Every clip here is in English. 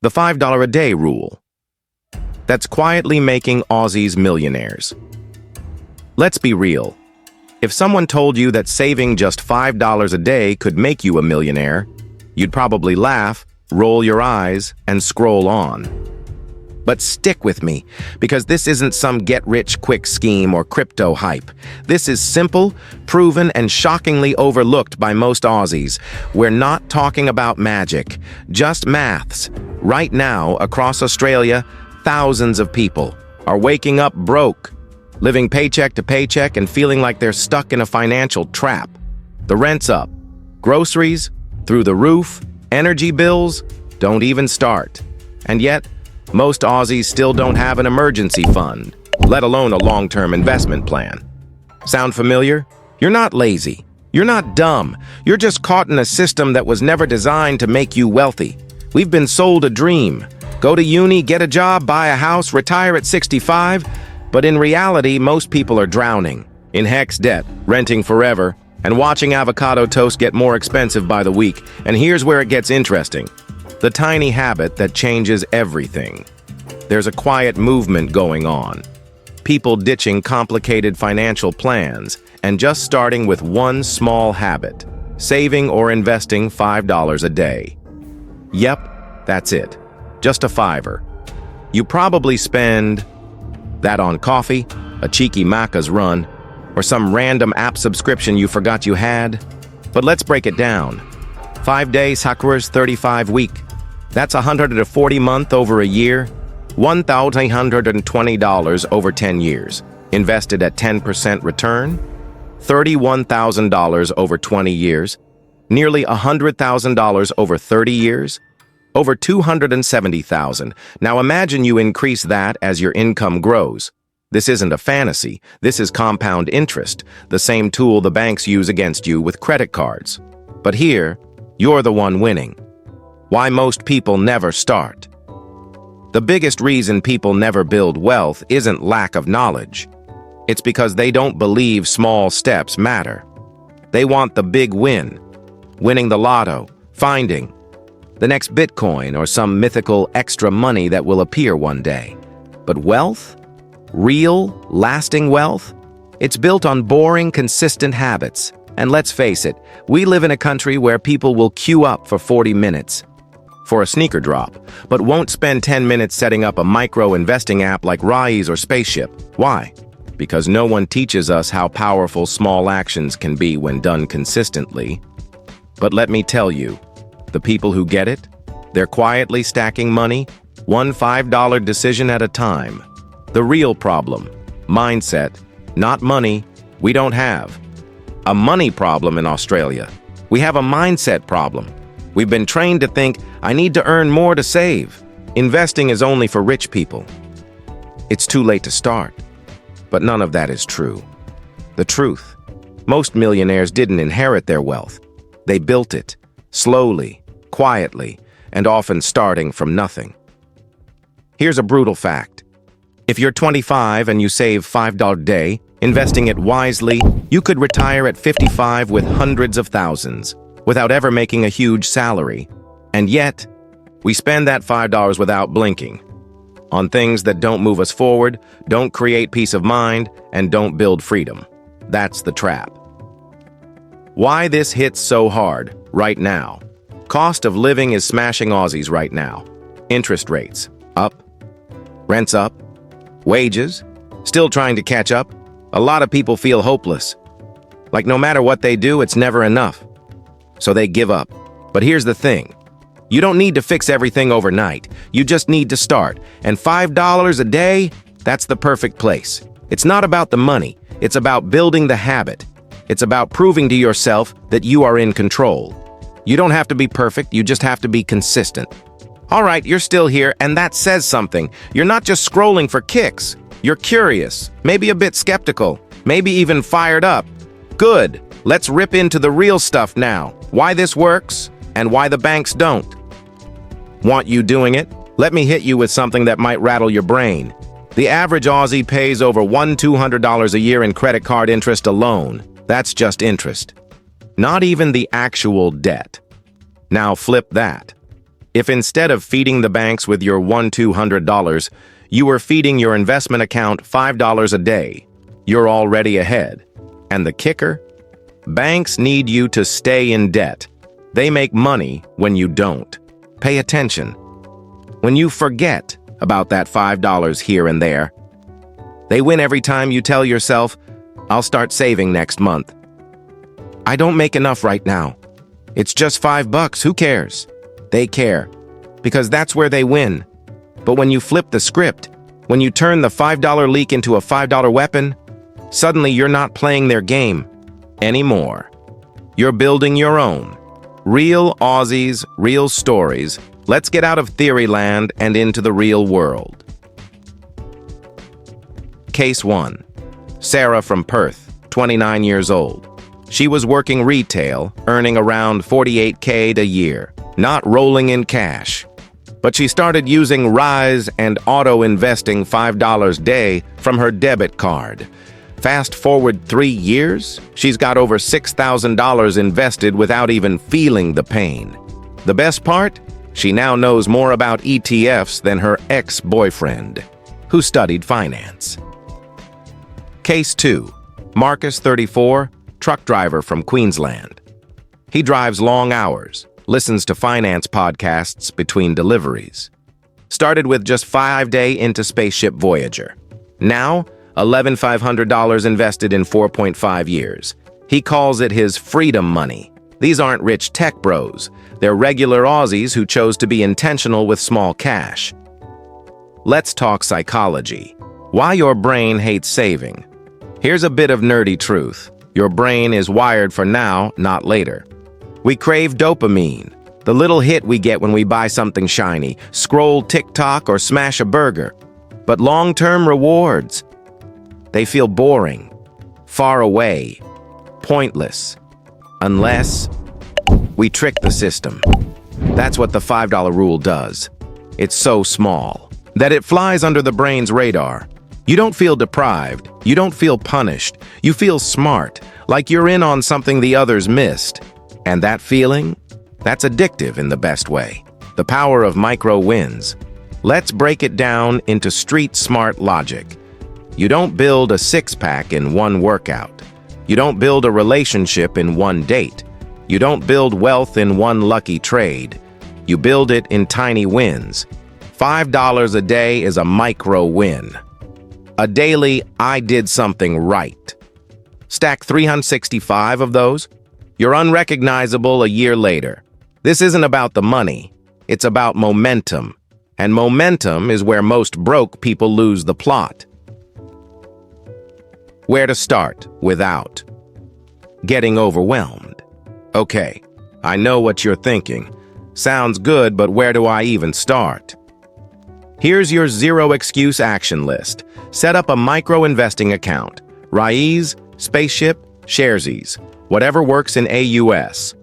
The $5 a day rule. That's quietly making Aussies millionaires. Let's be real. If someone told you that saving just $5 a day could make you a millionaire, you'd probably laugh, roll your eyes, and scroll on. But stick with me, because this isn't some get-rich-quick scheme or crypto hype. This is simple, proven, and shockingly overlooked by most Aussies. We're not talking about magic, just maths. Right now, across Australia, thousands of people are waking up broke, living paycheck to paycheck and feeling like they're stuck in a financial trap. The rent's up, groceries through the roof, energy bills don't even start. And yet, most Aussies still don't have an emergency fund, let alone a long-term investment plan. Sound familiar? You're not lazy. You're not dumb. You're just caught in a system that was never designed to make you wealthy. We've been sold a dream. Go to uni, get a job, buy a house, retire at 65. But in reality, most people are drowning in HECS debt, renting forever, and watching avocado toast get more expensive by the week. And here's where it gets interesting. The tiny habit that changes everything. There's a quiet movement going on. People ditching complicated financial plans and just starting with one small habit, saving or investing $5 a day. Yep, that's it. Just a $5. You probably spend that on coffee, a cheeky Macca's run, or some random app subscription you forgot you had. But let's break it down. 5 days, Hackers 35 week. That's $140 month over a year, $1,820 over 10 years. Invested at 10% return, $31,000 over 20 years, nearly $100,000 over 30 years, over $270,000. Now imagine you increase that as your income grows. This isn't a fantasy. This is compound interest, the same tool the banks use against you with credit cards. But here, you're the one winning. Why most people never start. The biggest reason people never build wealth isn't lack of knowledge. It's because they don't believe small steps matter. They want the big win, winning the lotto, finding the next Bitcoin or some mythical extra money that will appear one day. But wealth? Real, lasting wealth? It's built on boring, consistent habits. And let's face it, we live in a country where people will queue up for 40 minutes for a sneaker drop, but won't spend 10 minutes setting up a micro-investing app like Rise or Spaceship. Why? Because no one teaches us how powerful small actions can be when done consistently. But let me tell you, the people who get it, they're quietly stacking money, one $5 decision at a time. The real problem, mindset, not money, we don't have a money problem in Australia. We have a mindset problem. We've been trained to think, I need to earn more to save. Investing is only for rich people. It's too late to start. But none of that is true. The truth, most millionaires didn't inherit their wealth. They built it, slowly, quietly, and often starting from nothing. Here's a brutal fact. If you're 25 and you save $5 a day, investing it wisely, you could retire at 55 with hundreds of thousands, without ever making a huge salary. And yet, we spend that $5 without blinking, on things that don't move us forward, don't create peace of mind, and don't build freedom. That's the trap. Why this hits so hard right now? Cost of living is smashing Aussies right now. Interest rates up, rents up, wages still trying to catch up. A lot of people feel hopeless. Like no matter what they do, it's never enough. So they give up. But here's the thing. You don't need to fix everything overnight. You just need to start. And $5 a day, that's the perfect place. It's not about the money. It's about building the habit. It's about proving to yourself that you are in control. You don't have to be perfect. You just have to be consistent. All right, you're still here, and that says something. You're not just scrolling for kicks. You're curious, maybe a bit skeptical, maybe even fired up. Good. Let's rip into the real stuff now. Why this works, and why the banks don't. Want you doing it? Let me hit you with something that might rattle your brain. The average Aussie pays over $200 a year in credit card interest alone. That's just interest. Not even the actual debt. Now flip that. If instead of feeding the banks with your $200, you were feeding your investment account $5 a day, you're already ahead. And the kicker? Banks need you to stay in debt. They make money when you don't. Pay attention. When you forget about that $5 here and there, they win every time you tell yourself, I'll start saving next month. I don't make enough right now. It's just $5, who cares? They care, because that's where they win. But when you flip the script, when you turn the $5 leak into a $5 weapon, suddenly you're not playing their game anymore. You're building your own. Real Aussies, real stories. Let's get out of theory land and into the real world. Case 1. Sarah from Perth, 29 years old. She was working retail, earning around $48K a year, not rolling in cash. But she started using Rise and auto-investing $5 a day from her debit card. Fast forward 3 years, she's got over $6,000 invested without even feeling the pain. The best part? She now knows more about ETFs than her ex-boyfriend, who studied finance. Case 2. Marcus, 34, truck driver from Queensland. He drives long hours, listens to finance podcasts between deliveries. Started with just $5 into Spaceship Voyager. Now, $11,500 invested in 4.5 years. He calls it his freedom money. These aren't rich tech bros. They're regular Aussies who chose to be intentional with small cash. Let's talk psychology. Why your brain hates saving. Here's a bit of nerdy truth. Your brain is wired for now, not later. We crave dopamine, the little hit we get when we buy something shiny, scroll TikTok, or smash a burger. But long-term rewards, they feel boring, far away, pointless, unless we trick the system. That's what the $5 rule does. It's so small that it flies under the brain's radar. You don't feel deprived. You don't feel punished. You feel smart, like you're in on something the others missed. And that feeling? That's addictive in the best way. The power of micro wins. Let's break it down into street-smart logic. You don't build a six-pack in one workout. You don't build a relationship in one date. You don't build wealth in one lucky trade. You build it in tiny wins. $5 a day is a micro win. A daily, I did something right. Stack 365 of those. You're unrecognizable a year later. This isn't about the money. It's about momentum. And momentum is where most broke people lose the plot. Where to start without getting overwhelmed? Okay, I know what you're thinking. Sounds good, but where do I even start? Here's your zero-excuse action list. Set up a micro-investing account. Rise, Spaceship, Sharesies, whatever works in AUS.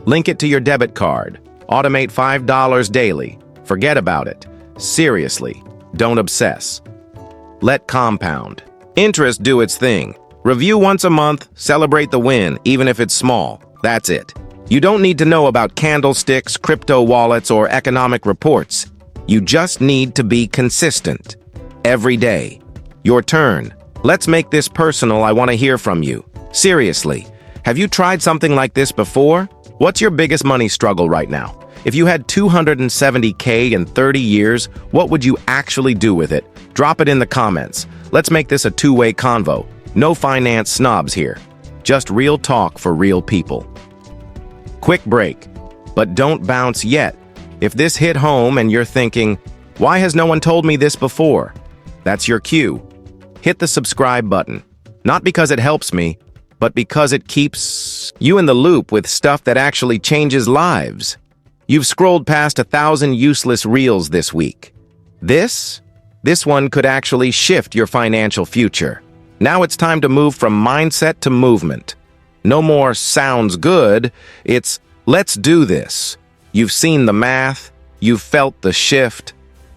Link it to your debit card. Automate $5 daily. Forget about it. Seriously, don't obsess. Let compound. Interest do its thing. Review once a month, celebrate the win, even if it's small. That's it. You don't need to know about candlesticks, crypto wallets, or economic reports. You just need to be consistent. Every day. Your turn. Let's make this personal. I want to hear from you. Seriously, have you tried something like this before? What's your biggest money struggle right now? If you had $270K in 30 years, what would you actually do with it? Drop it in the comments. Let's make this a two-way convo. No finance snobs here. Just real talk for real people. Quick break. But don't bounce yet. If this hit home and you're thinking, why has no one told me this before? That's your cue. Hit the subscribe button. Not because it helps me, but because it keeps you in the loop with stuff that actually changes lives. You've scrolled past 1,000 useless reels this week. This one could actually shift your financial future. Now it's time to move from mindset to movement. No more sounds good, it's let's do this. You've seen the math, you've felt the shift.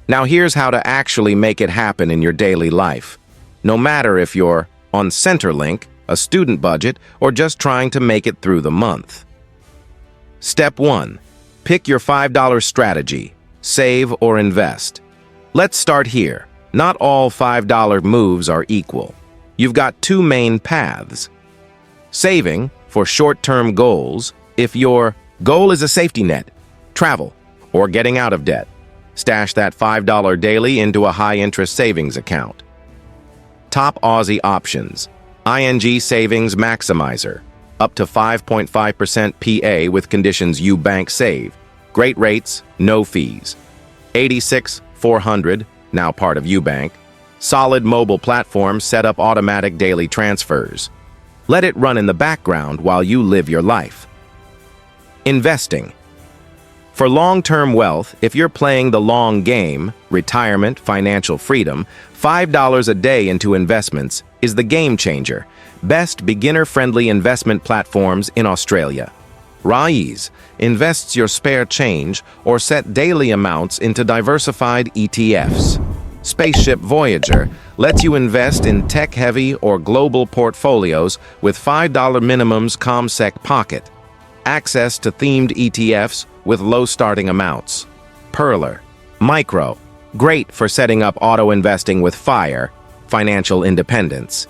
Now here's how to actually make it happen in your daily life. No matter if you're on Centrelink, a student budget, or just trying to make it through the month. Step 1. Pick your $5 strategy, save or invest. Let's start here. Not all $5 moves are equal. You've got two main paths. Saving for short-term goals. If your goal is a safety net, travel, or getting out of debt, stash that $5 daily into a high-interest savings account. Top Aussie options. ING Savings Maximizer. Up to 5.5% PA with conditions you bank save. Great rates, no fees. 86-400, now part of Ubank. Solid mobile platform set up automatic daily transfers. Let it run in the background while you live your life. Investing. For long-term wealth, if you're playing the long game, retirement, financial freedom, $5 a day into investments is the game changer. Best beginner-friendly investment platforms in Australia. Rise invests your spare change or set daily amounts into diversified ETFs. Spaceship Voyager lets you invest in tech-heavy or global portfolios with $5 minimums ComSec Pocket. Access to themed ETFs with low starting amounts. Perler Micro, great for setting up auto-investing with FIRE, financial independence.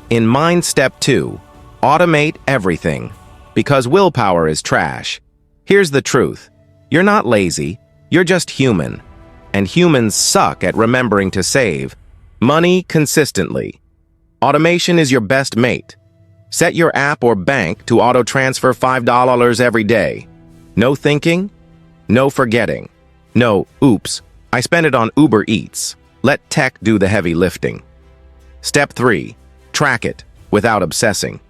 In Mind Step 2, automate everything. Because willpower is trash. Here's the truth. You're not lazy, you're just human. And humans suck at remembering to save money consistently. Automation is your best mate. Set your app or bank to auto-transfer $5 every day. No thinking, no forgetting. No, oops, I spent it on Uber Eats. Let tech do the heavy lifting. Step 3, track it without obsessing.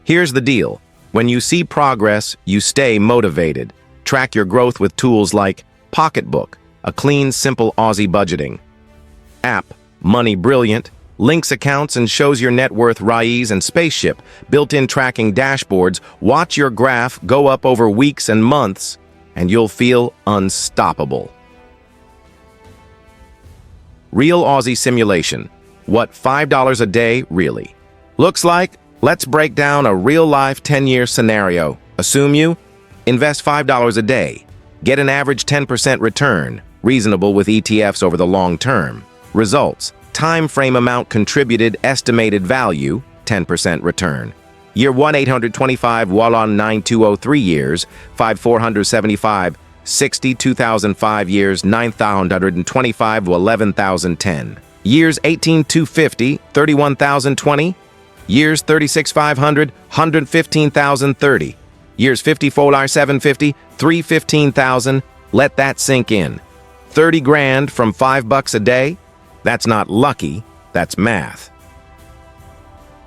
Here's the deal. When you see progress, you stay motivated. Track your growth with tools like Pocketbook, a clean, simple Aussie budgeting app, Money Brilliant, links accounts and shows your net worth. Rise and Spaceship, built-in tracking dashboards. Watch your graph go up over weeks and months, and you'll feel unstoppable. Real Aussie simulation. What $5 a day really looks like? Let's break down a real-life 10-year scenario. Assume you invest $5 a day. Get an average 10% return, reasonable with ETFs over the long term. Results: time frame amount contributed, estimated value, 10% return. Year 1, 825, Wallon 9203 years, 5475, 60, 2005 years, 9,125 to 11,010. Years 18,250, 31,020. Years 36,500, 115,030. Years 54, 750, 315,000. Let that sink in. 30 grand from $5 a day? That's not lucky, that's math.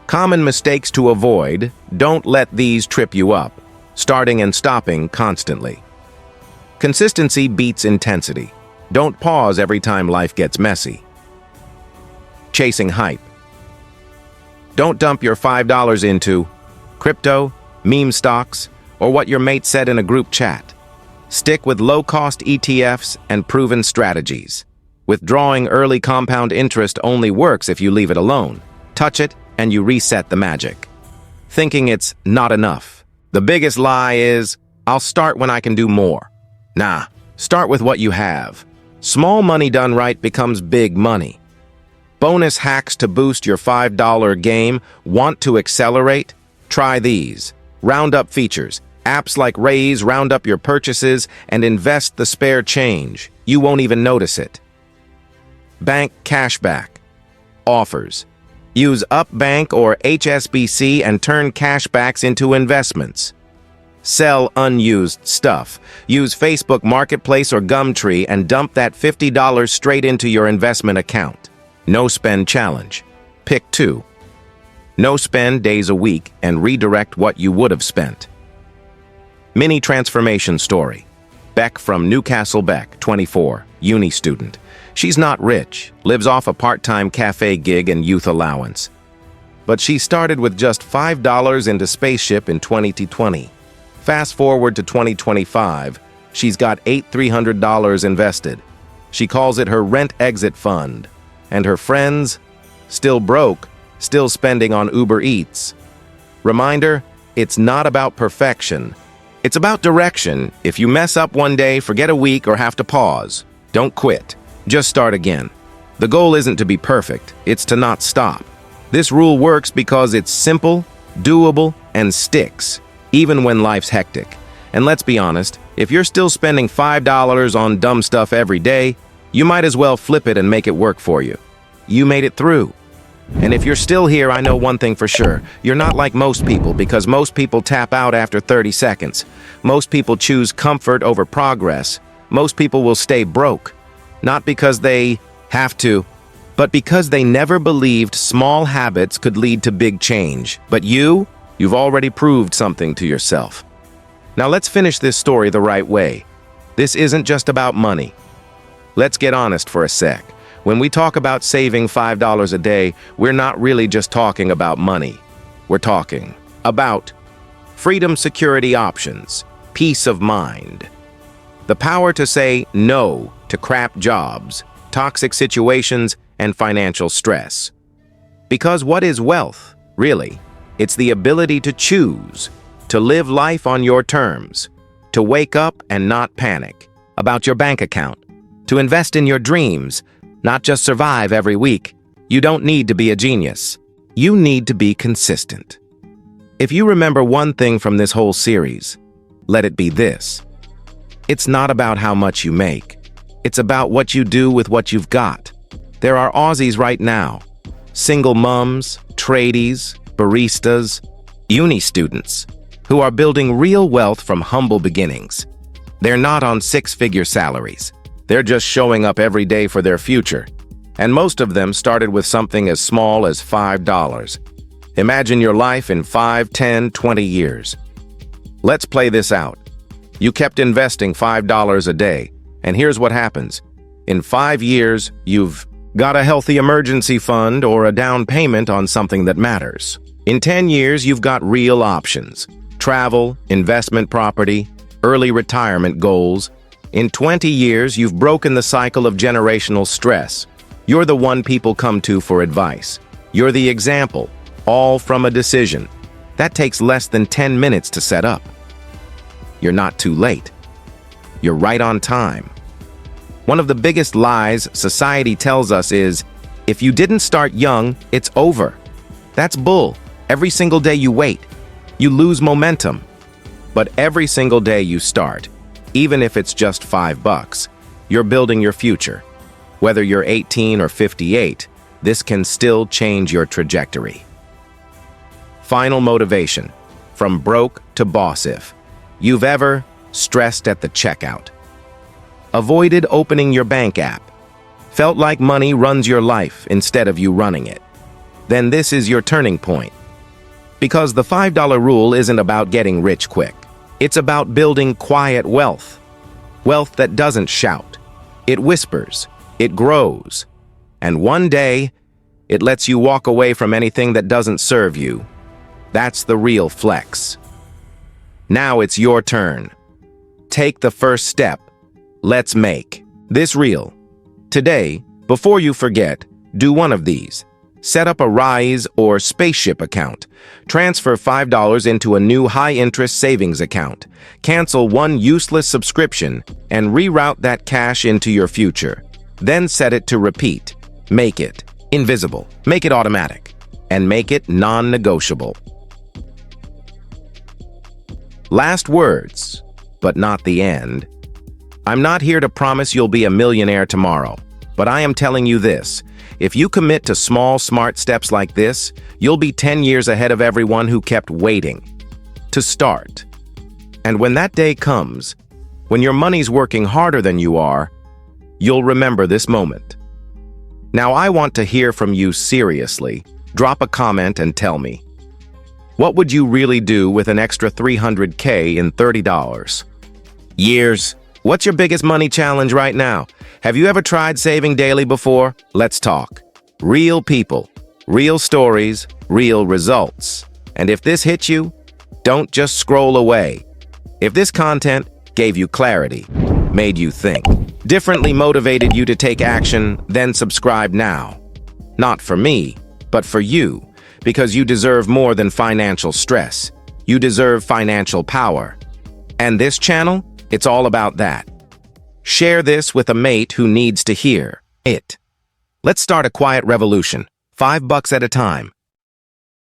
Common mistakes to avoid. Don't let these trip you up. Starting and stopping constantly. Consistency beats intensity. Don't pause every time life gets messy. Chasing hype. Don't dump your $5 into crypto, meme stocks, or what your mate said in a group chat. Stick with low-cost ETFs and proven strategies. Withdrawing early compound interest only works if you leave it alone. Touch it, and you reset the magic. Thinking it's not enough. The biggest lie is, I'll start when I can do more. Nah, start with what you have. Small money done right becomes big money. Bonus hacks to boost your $5 game. Want to accelerate? Try these. Roundup features. Apps like Raise round up your purchases and invest the spare change. You won't even notice it. Bank cashback. Offers. Use UpBank or HSBC and turn cashbacks into investments. Sell unused stuff. Use Facebook Marketplace or Gumtree and dump that $50 straight into your investment account. No spend challenge. Pick 2. No spend days a week and redirect what you would have spent. Mini transformation story. Beck from Newcastle. Beck, 24, uni student. She's not rich, lives off a part-time cafe gig and youth allowance. But she started with just $5 into Spaceship in 2020. Fast forward to 2025, she's got $8,300 invested. She calls it her rent exit fund. And her friends? Still broke, still spending on Uber Eats. Reminder, it's not about perfection. It's about direction. If you mess up one day, forget a week, or have to pause, don't quit. Just start again. The goal isn't to be perfect, it's to not stop. This rule works because it's simple, doable, and sticks, even when life's hectic. And let's be honest, if you're still spending $5 on dumb stuff every day, you might as well flip it and make it work for you. You made it through. And if you're still here, I know one thing for sure. You're not like most people, because most people tap out after 30 seconds. Most people choose comfort over progress. Most people will stay broke. Not because they have to, but because they never believed small habits could lead to big change. But you've already proved something to yourself. Now let's finish this story the right way. This isn't just about money. Let's get honest for a sec. When we talk about saving $5 a day, we're not really just talking about money. We're talking about freedom, security, options, peace of mind, the power to say no to crap jobs, toxic situations, and financial stress. Because what is wealth, really? It's the ability to choose, to live life on your terms, to wake up and not panic about your bank account, to invest in your dreams, not just survive every week. You don't need to be a genius. You need to be consistent. If you remember one thing from this whole series, let it be this. It's not about how much you make. It's about what you do with what you've got. There are Aussies right now, single mums, tradies, baristas, uni students, who are building real wealth from humble beginnings. They're not on six-figure salaries. They're just showing up every day for their future. And most of them started with something as small as $5. Imagine your life in 5, 10, 20 years. Let's play this out. You kept investing $5 a day, and here's what happens. In 5 years, you've got a healthy emergency fund or a down payment on something that matters. In 10 years, you've got real options: travel, investment property, early retirement goals. In 20 years, you've broken the cycle of generational stress. You're the one people come to for advice. You're the example, all from a decision. That takes less than 10 minutes to set up. You're not too late. You're right on time. One of the biggest lies society tells us is, if you didn't start young, it's over. That's bull. Every single day you wait, you lose momentum. But every single day you start, even if it's just $5, you're building your future. Whether you're 18 or 58, this can still change your trajectory. Final motivation, from broke to boss. If you've ever stressed at the checkout, avoided opening your bank app, felt like money runs your life instead of you running it, then this is your turning point. Because the $5 rule isn't about getting rich quick. It's about building quiet wealth. Wealth that doesn't shout. It whispers. It grows. And one day, it lets you walk away from anything that doesn't serve you. That's the real flex. Now it's your turn. Take the first step. Let's make this real. Today, before you forget, do one of these. Set up a Rise or Spaceship account. Transfer $5 into a new high-interest savings account. Cancel one useless subscription and reroute that cash into your future. Then set it to repeat. Make it invisible. Make it automatic. And make it non-negotiable. Last words, but not the end. I'm not here to promise you'll be a millionaire tomorrow, but I am telling you this. If you commit to small, smart steps like this, you'll be 10 years ahead of everyone who kept waiting to start. And when that day comes, when your money's working harder than you are, you'll remember this moment. Now, I want to hear from you seriously. Drop a comment and tell me. What would you really do with an extra $300K in $30? Years. What's your biggest money challenge right now? Have you ever tried saving daily before? Let's talk. Real people, real stories, real results. And if this hit you, don't just scroll away. If this content gave you clarity, made you think, differently motivated you to take action, then subscribe now. Not for me, but for you, because you deserve more than financial stress. You deserve financial power. And this channel, it's all about that. Share this with a mate who needs to hear it. Let's start a quiet revolution, $5 at a time.